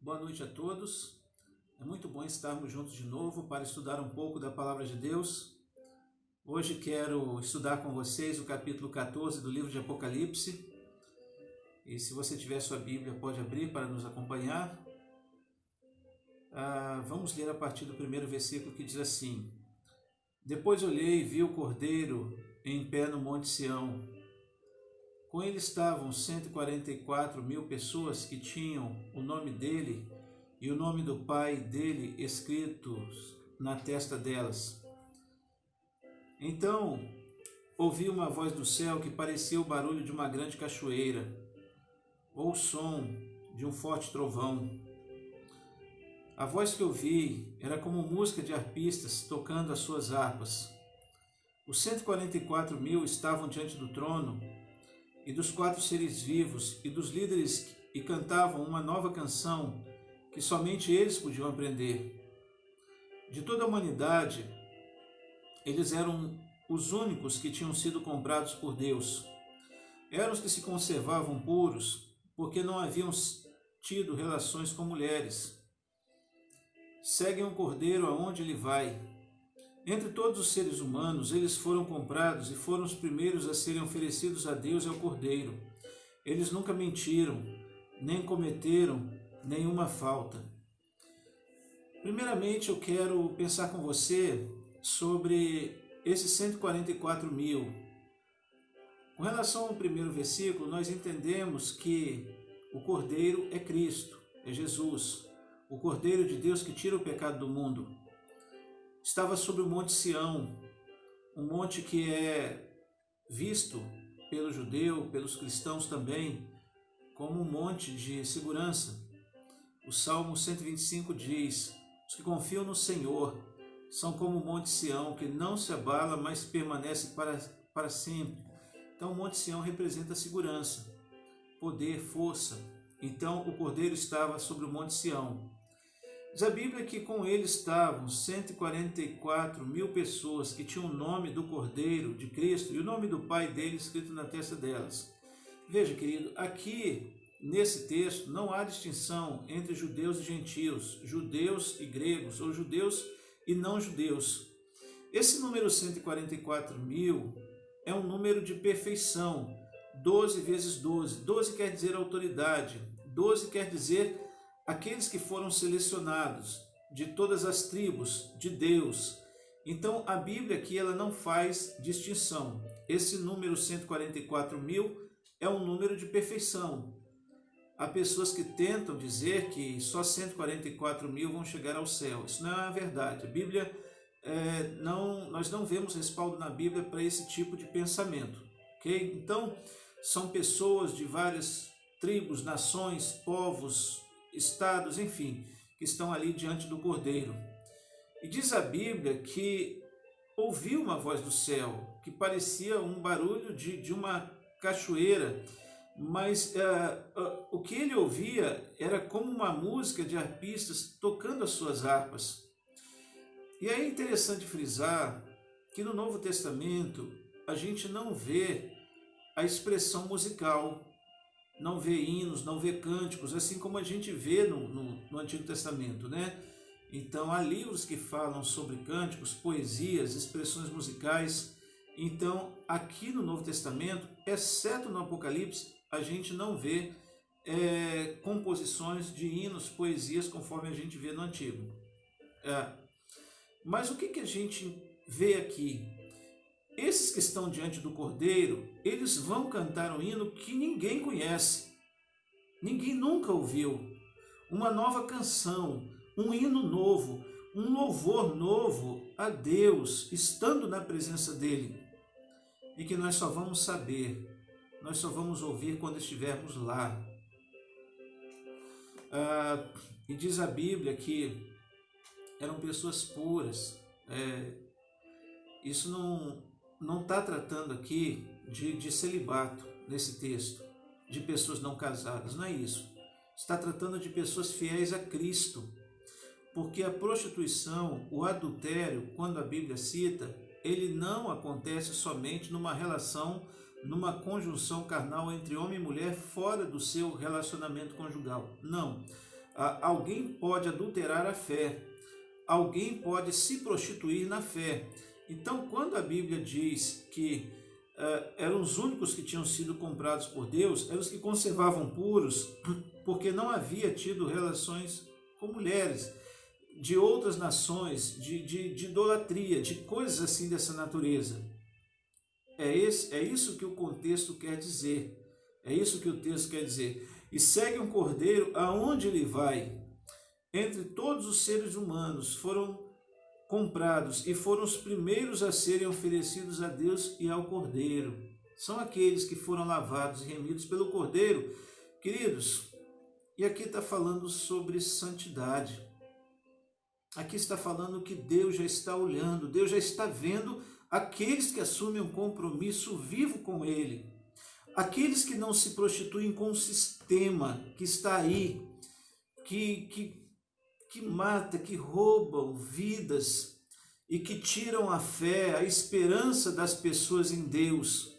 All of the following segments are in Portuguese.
Boa noite a todos. É muito bom estarmos juntos de novo para estudar um pouco da Palavra de Deus. Hoje quero estudar com vocês o capítulo 14 do livro de Apocalipse. E se você tiver sua Bíblia, pode abrir para nos acompanhar. Vamos ler a partir do primeiro versículo que diz assim: Depois olhei e vi o Cordeiro em pé no Monte Sião. Com ele estavam 144.000 pessoas que tinham o nome dele e o nome do Pai dele escritos na testa delas. Então ouvi uma voz do céu que parecia o barulho de uma grande cachoeira, ou o som de um forte trovão. A voz que ouvi era como música de arpistas tocando as suas harpas. Os 144.000 estavam diante do trono e dos 4 seres vivos e dos líderes e cantavam uma nova canção que somente eles podiam aprender. De toda a humanidade, eles eram os únicos que tinham sido comprados por Deus. Eram os que se conservavam puros, porque não haviam tido relações com mulheres. Seguem o Cordeiro aonde ele vai. Entre todos os seres humanos, eles foram comprados e foram os primeiros a serem oferecidos a Deus e ao Cordeiro. Eles nunca mentiram, nem cometeram nenhuma falta. Primeiramente, eu quero pensar com você sobre esses 144.000. Com relação ao primeiro versículo, nós entendemos que o Cordeiro é Cristo, é Jesus, o Cordeiro de Deus que tira o pecado do mundo. Estava sobre o Monte Sião, um monte que é visto pelo judeu, pelos cristãos também, como um monte de segurança. O Salmo 125 diz: Os que confiam no Senhor são como o Monte Sião, que não se abala, mas permanece para sempre. Então o Monte Sião representa segurança, poder, força. Então o Cordeiro estava sobre o Monte Sião. Diz a Bíblia que com ele estavam 144.000 pessoas que tinham o nome do Cordeiro, de Cristo, e o nome do Pai dele escrito na testa delas. Veja, querido, aqui nesse texto não há distinção entre judeus e gentios, judeus e gregos, ou judeus e não judeus. Esse número 144.000 é um número de perfeição, 12 vezes 12. 12 quer dizer autoridade, 12 quer dizer aqueles que foram selecionados de todas as tribos de Deus. Então a Bíblia aqui ela não faz distinção. Esse número 144.000 é um número de perfeição. Há pessoas que tentam dizer que só 144.000 vão chegar ao céu. Isso não é a verdade. A Bíblia, nós não vemos respaldo na Bíblia para esse tipo de pensamento. Okay? Então são pessoas de várias tribos, nações, povos, estados, enfim, que estão ali diante do Cordeiro. E diz a Bíblia que ouviu uma voz do céu, que parecia um barulho de uma cachoeira, mas o que ele ouvia era como uma música de arpistas tocando as suas harpas. E aí é interessante frisar que no Novo Testamento a gente não vê a expressão musical, não vê hinos, não vê cânticos, assim como a gente vê no Antigo Testamento, né? Então há livros que falam sobre cânticos, poesias, expressões musicais. Então aqui no Novo Testamento, exceto no Apocalipse, a gente não vê composições de hinos, poesias, conforme a gente vê no Antigo. Mas o que a gente vê aqui? Esses que estão diante do Cordeiro, eles vão cantar um hino que ninguém conhece, ninguém nunca ouviu, uma nova canção, um hino novo, um louvor novo a Deus, estando na presença dele, e que nós só vamos saber, nós só vamos ouvir quando estivermos lá. E diz a Bíblia que eram pessoas puras. Isso não está tratando aqui de celibato nesse texto, de pessoas não casadas, não é isso. Está tratando de pessoas fiéis a Cristo, porque a prostituição, o adultério, quando a Bíblia cita, ele não acontece somente numa relação, numa conjunção carnal entre homem e mulher fora do seu relacionamento conjugal. Não. Alguém pode adulterar a fé, alguém pode se prostituir na fé. Então, quando a Bíblia diz que eram os únicos que tinham sido comprados por Deus, eram os que conservavam puros, porque não havia tido relações com mulheres de outras nações, de idolatria, de coisas assim dessa natureza. É isso que o contexto quer dizer. É isso que o texto quer dizer. E segue um cordeiro aonde ele vai. Entre todos os seres humanos foram comprados e foram os primeiros a serem oferecidos a Deus e ao cordeiro. São aqueles que foram lavados e remidos pelo cordeiro. Queridos, e aqui está falando sobre santidade. Aqui está falando que Deus já está olhando, Deus já está vendo aqueles que assumem um compromisso vivo com Ele. Aqueles que não se prostituem com o sistema que está aí, que mata, que roubam vidas e que tiram a fé, a esperança das pessoas em Deus.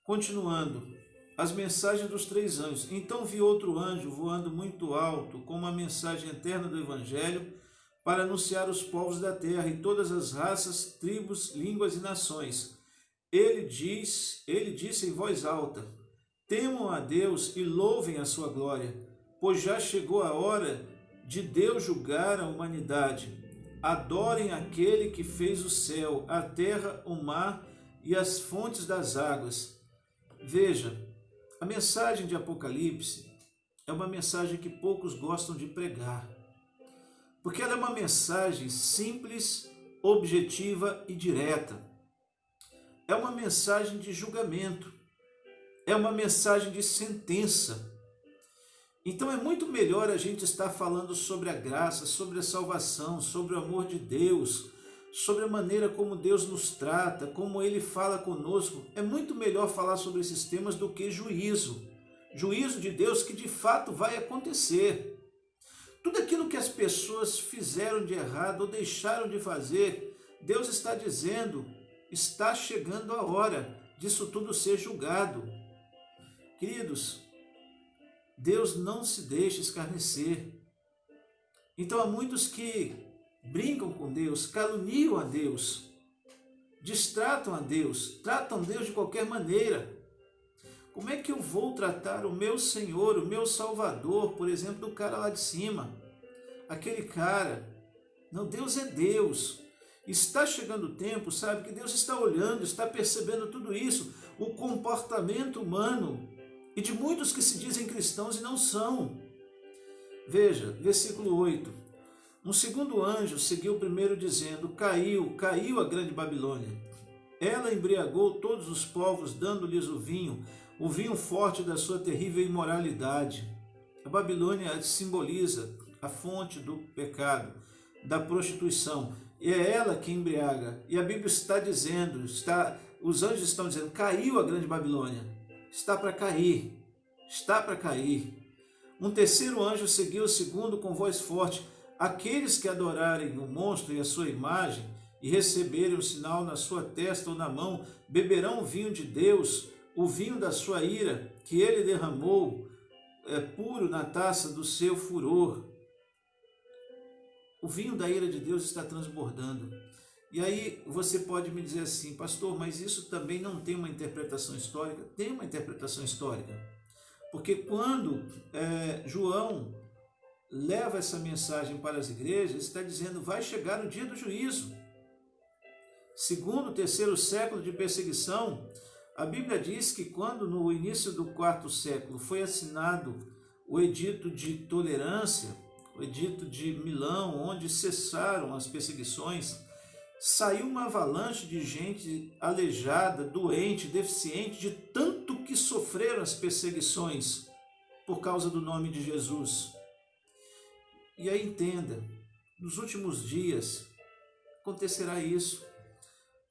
Continuando, as mensagens dos 3 anjos. Então vi outro anjo voando muito alto, com uma mensagem eterna do Evangelho, para anunciar os povos da terra e todas as raças, tribos, línguas e nações. Ele disse em voz alta: temam a Deus e louvem a sua glória, pois já chegou a hora de Deus julgar a humanidade. Adorem aquele que fez o céu, a terra, o mar e as fontes das águas. Veja, a mensagem de Apocalipse é uma mensagem que poucos gostam de pregar, porque ela é uma mensagem simples, objetiva e direta. É uma mensagem de julgamento, é uma mensagem de sentença. Então é muito melhor a gente estar falando sobre a graça, sobre a salvação, sobre o amor de Deus, sobre a maneira como Deus nos trata, como Ele fala conosco. É muito melhor falar sobre esses temas do que juízo. Juízo de Deus que de fato vai acontecer. Tudo aquilo que as pessoas fizeram de errado ou deixaram de fazer, Deus está dizendo: está chegando a hora disso tudo ser julgado. Queridos, Deus não se deixa escarnecer. Então há muitos que brincam com Deus, caluniam a Deus, distratam a Deus, tratam Deus de qualquer maneira. Como é que eu vou tratar o meu Senhor, o meu Salvador, por exemplo, do cara lá de cima? Aquele cara. Não, Deus é Deus. Está chegando o tempo, sabe, que Deus está olhando, está percebendo tudo isso, o comportamento humano e de muitos que se dizem cristãos e não são. Veja, versículo 8. Um segundo anjo seguiu o primeiro dizendo: caiu a grande Babilônia. Ela embriagou todos os povos, dando-lhes o vinho forte da sua terrível imoralidade. A Babilônia simboliza a fonte do pecado, da prostituição. E é ela que embriaga. E a Bíblia está dizendo, os anjos estão dizendo: caiu a grande Babilônia. Está para cair. Está para cair. Um terceiro anjo seguiu o segundo com voz forte: aqueles que adorarem o monstro e a sua imagem e receberem o sinal na sua testa ou na mão, beberão o vinho de Deus, o vinho da sua ira, que ele derramou, puro na taça do seu furor. O vinho da ira de Deus está transbordando. E aí você pode me dizer assim: pastor, mas isso também não tem uma interpretação histórica? Tem uma interpretação histórica. Porque quando João leva essa mensagem para as igrejas, está dizendo: vai chegar o dia do juízo. Segundo, terceiro século de perseguição, a Bíblia diz que quando no início do 4º século foi assinado o edito de tolerância, o edito de Milão, onde cessaram as perseguições, saiu uma avalanche de gente aleijada, doente, deficiente, de tanto que sofreram as perseguições por causa do nome de Jesus. E aí entenda, nos últimos dias acontecerá isso.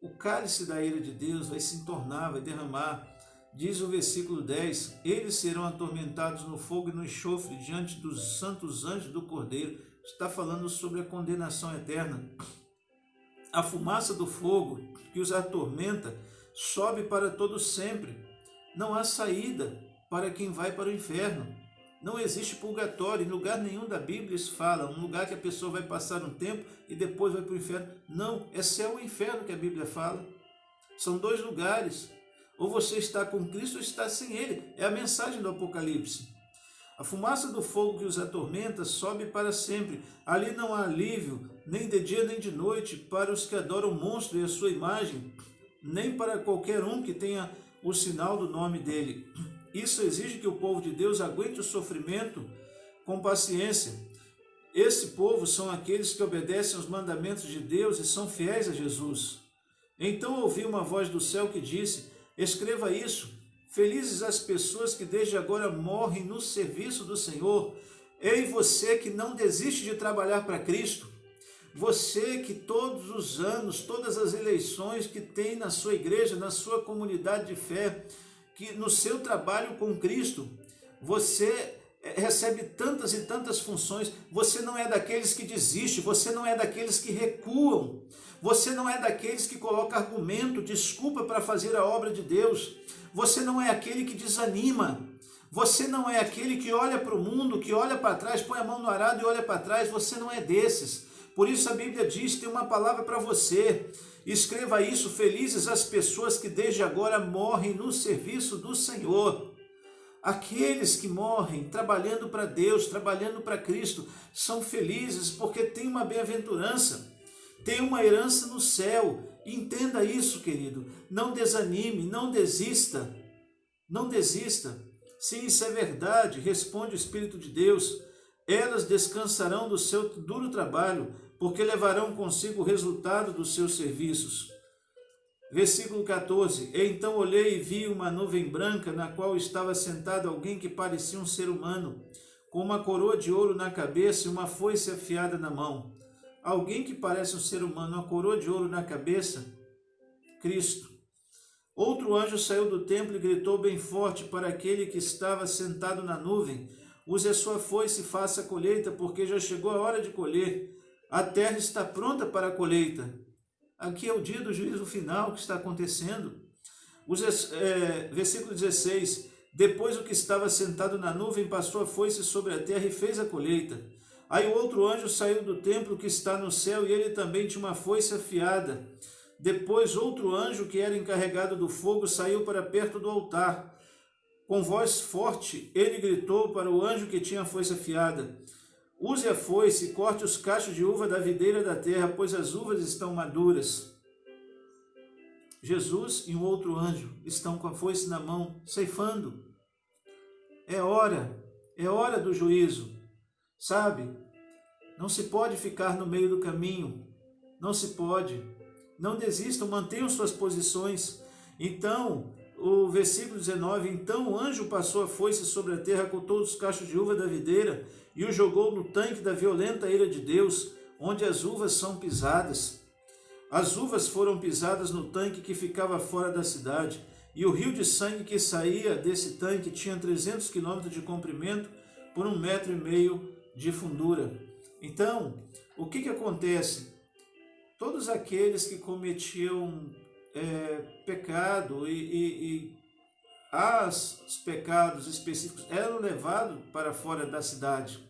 O cálice da ira de Deus vai se entornar, vai derramar. Diz o versículo 10, eles serão atormentados no fogo e no enxofre diante dos santos anjos do Cordeiro. Está falando sobre a condenação eterna. A fumaça do fogo que os atormenta sobe para todo sempre. Não há saída para quem vai para o inferno. Não existe purgatório, em lugar nenhum da Bíblia isso fala, um lugar que a pessoa vai passar um tempo e depois vai para o inferno. Não, é céu ou inferno que a Bíblia fala. São dois lugares. Ou você está com Cristo ou está sem Ele. É a mensagem do Apocalipse. A fumaça do fogo que os atormenta sobe para sempre. Ali não há alívio, nem de dia nem de noite, para os que adoram o monstro e a sua imagem, nem para qualquer um que tenha o sinal do nome dele. Isso exige que o povo de Deus aguente o sofrimento com paciência. Esse povo são aqueles que obedecem aos mandamentos de Deus e são fiéis a Jesus. Então ouvi uma voz do céu que disse: escreva isso, felizes as pessoas que desde agora morrem no serviço do Senhor. Ei, você que não desiste de trabalhar para Cristo, você que todos os anos, todas as eleições que tem na sua igreja, na sua comunidade de fé, que no seu trabalho com Cristo, você recebe tantas e tantas funções, você não é daqueles que desistem, você não é daqueles que recuam, você não é daqueles que coloca argumento, desculpa para fazer a obra de Deus, você não é aquele que desanima, você não é aquele que olha para o mundo, que olha para trás, põe a mão no arado e olha para trás, você não é desses. Por isso a Bíblia diz, tem uma palavra para você, escreva isso, felizes as pessoas que desde agora morrem no serviço do Senhor. Aqueles que morrem trabalhando para Deus, trabalhando para Cristo, são felizes porque tem uma bem-aventurança, tem uma herança no céu. Entenda isso, querido, não desanime, não desista, não desista. Sim, isso é verdade, responde o Espírito de Deus. Elas descansarão do seu duro trabalho, porque levarão consigo o resultado dos seus serviços. Versículo 14. Então olhei e vi uma nuvem branca, na qual estava sentado alguém que parecia um ser humano, com uma coroa de ouro na cabeça e uma foice afiada na mão. Alguém que parece um ser humano, uma coroa de ouro na cabeça? Cristo. Outro anjo saiu do templo e gritou bem forte para aquele que estava sentado na nuvem: use a sua foice e faça a colheita, porque já chegou a hora de colher. A terra está pronta para a colheita. Aqui é o dia do juízo final que está acontecendo. Versículo 16. Depois o que estava sentado na nuvem passou a foice sobre a terra e fez a colheita. Aí o outro anjo saiu do templo que está no céu e ele também tinha uma foice afiada. Depois outro anjo que era encarregado do fogo saiu para perto do altar. Com voz forte ele gritou para o anjo que tinha a foice afiada: use a foice e corte os cachos de uva da videira da terra, pois as uvas estão maduras. Jesus e um outro anjo estão com a foice na mão, ceifando. É hora do juízo, sabe? Não se pode ficar no meio do caminho, não se pode. Não desistam, mantenham suas posições. Então, o versículo 19, então o anjo passou a foice sobre a terra com todos os cachos de uva da videira e o jogou no tanque da violenta ira de Deus, onde as uvas são pisadas. As uvas foram pisadas no tanque que ficava fora da cidade, e o rio de sangue que saía desse tanque tinha 300 quilômetros de comprimento por 1,5 metro de fundura. Então, o que acontece? Todos aqueles que cometiam pecado e os pecados específicos eram levados para fora da cidade.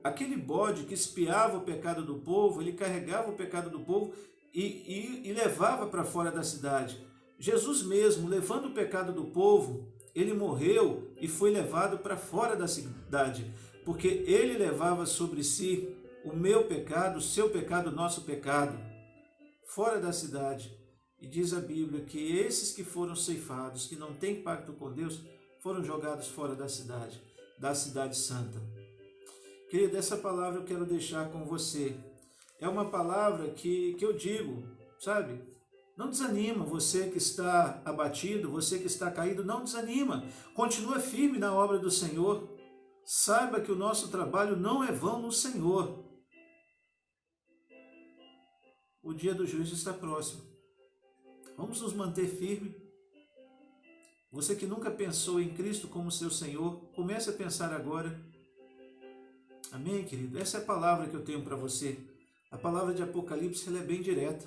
Aquele bode que espiava o pecado do povo, ele carregava o pecado do povo e levava para fora da cidade. Jesus mesmo, levando o pecado do povo, ele morreu e foi levado para fora da cidade, porque ele levava sobre si o meu pecado, o seu pecado, o nosso pecado, fora da cidade. E diz a Bíblia que esses que foram ceifados, que não têm pacto com Deus, foram jogados fora da cidade santa. Querido, essa palavra eu quero deixar com você. É uma palavra que eu digo, sabe? Não desanima, você que está abatido, você que está caído, não desanima. Continua firme na obra do Senhor. Saiba que o nosso trabalho não é vão no Senhor. O dia do juízo está próximo. Vamos nos manter firmes. Você que nunca pensou em Cristo como seu Senhor, comece a pensar agora. Amém, querido? Essa é a palavra que eu tenho para você. A palavra de Apocalipse, ela é bem direta,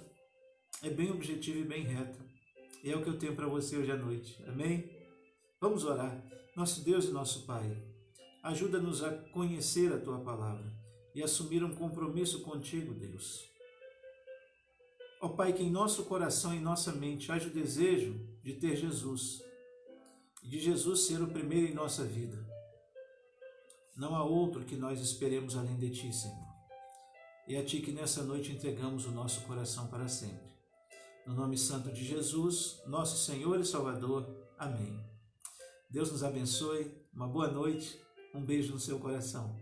é bem objetiva e bem reta. E é o que eu tenho para você hoje à noite. Amém? Vamos orar. Nosso Deus e nosso Pai, ajuda-nos a conhecer a Tua palavra e assumir um compromisso contigo, Deus. Ó Pai, que em nosso coração e em nossa mente haja o desejo de ter Jesus, e de Jesus ser o primeiro em nossa vida. Não há outro que nós esperemos além de Ti, Senhor. E a Ti que nessa noite entregamos o nosso coração para sempre. No nome santo de Jesus, nosso Senhor e Salvador. Amém. Deus nos abençoe, uma boa noite, um beijo no seu coração.